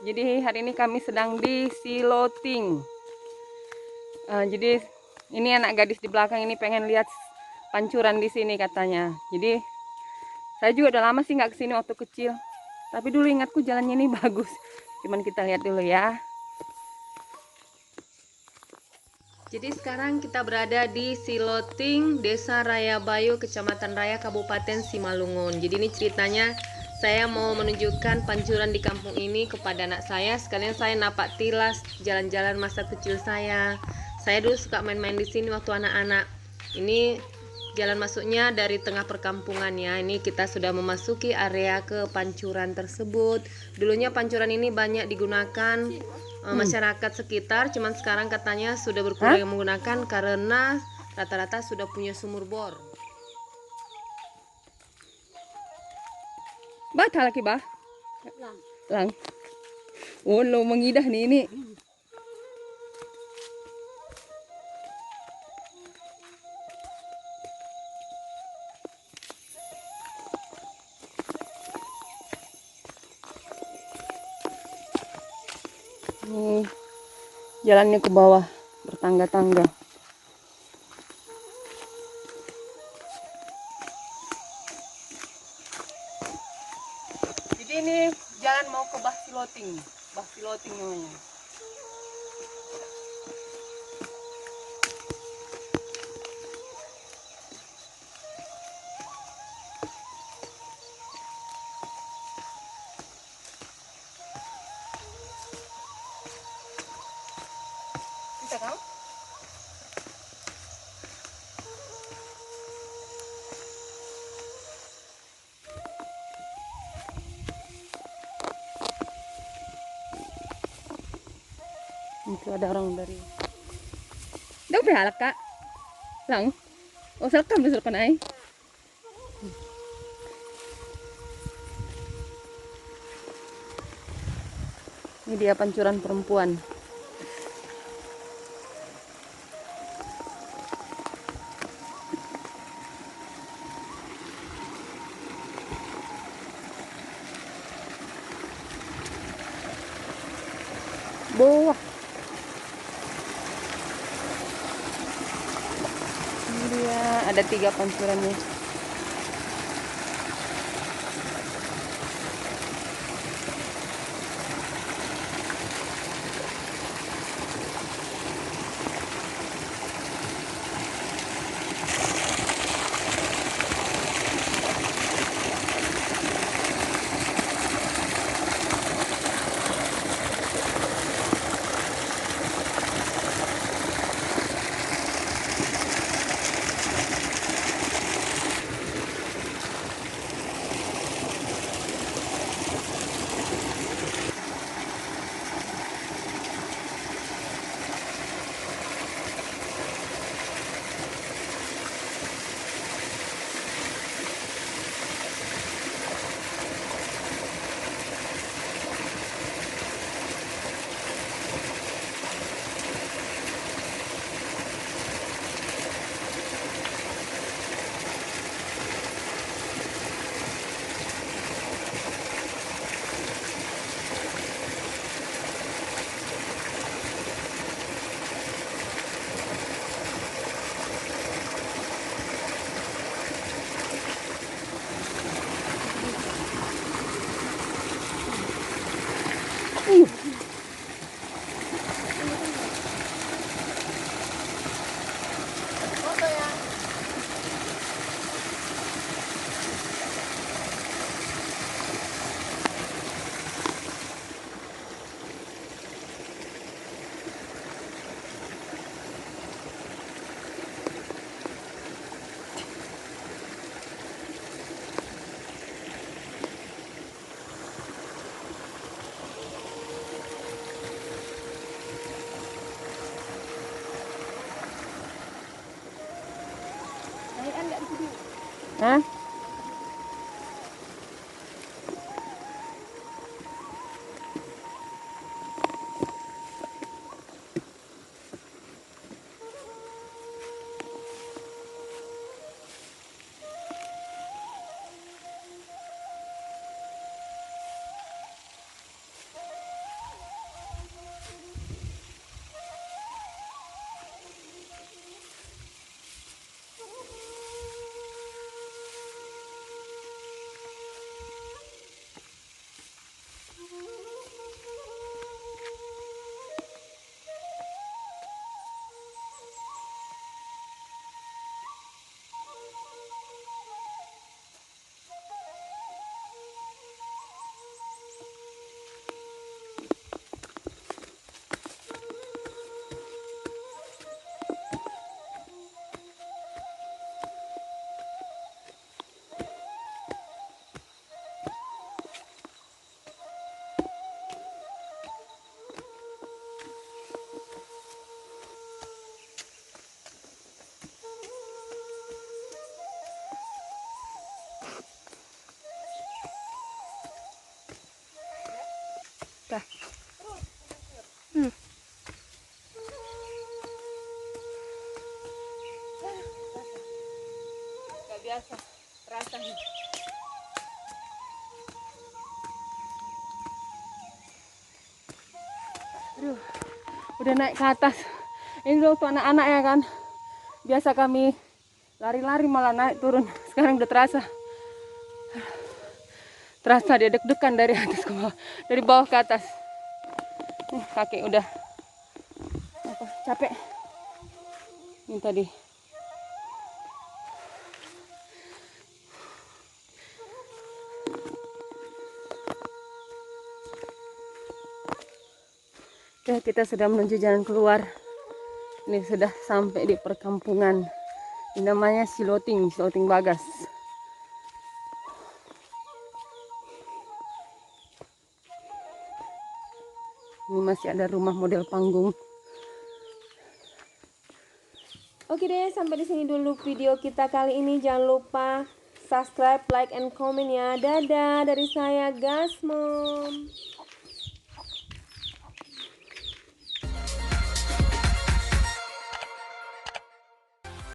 Jadi hari ini kami sedang di Siloting. Jadi ini anak gadis di belakang ini pengen lihat pancuran di sini katanya. Jadi saya juga udah lama sih nggak kesini waktu kecil. Tapi dulu ingatku jalannya ini bagus. Cuman kita lihat dulu ya. Jadi sekarang kita berada di Siloting, Desa Raya Bayu, Kecamatan Raya, Kabupaten Simalungun. Jadi ini ceritanya saya mau menunjukkan pancuran di kampung ini kepada anak saya. Sekalian saya napak tilas jalan-jalan masa kecil saya. Saya dulu suka main-main di sini waktu anak-anak. Ini jalan masuknya dari tengah perkampungan ya. Ini kita sudah memasuki area ke pancuran tersebut. Dulunya pancuran ini banyak digunakan masyarakat sekitar, cuman sekarang katanya sudah berkurang yang menggunakan karena rata-rata sudah punya sumur bor. Batal lagi bah? Lang. Oh lo mengidah nih ini. Nih jalannya ke bawah bertangga-tangga. Jadi ini jalan mau ke Bah Siloting. Bah Siloting namanya. Bisa kamu? Itu ada orang dari. Dah udah kak. Lang. Oh selkam dah selkan ai. Ini dia pancuran perempuan. Bawah. Ini dia ada 3 pancurannya. Hah? biasa terasa. Aduh, udah naik ke atas. Ini tuh anak-anak ya kan. Biasa kami lari-lari malah naik turun. Sekarang udah terasa. Terasa dia deg-degan dari atas ke bawah, dari bawah ke atas. Nih kaki udah capek. Ini tadi. Oke, kita sudah menuju jalan keluar. Ini sudah sampai di perkampungan. Ini namanya Siloting Bagas. Ini masih ada rumah model panggung. Oke deh, sampai di sini dulu video kita kali ini. Jangan lupa subscribe, like, and comment ya. Dadah dari saya, Gas Mom.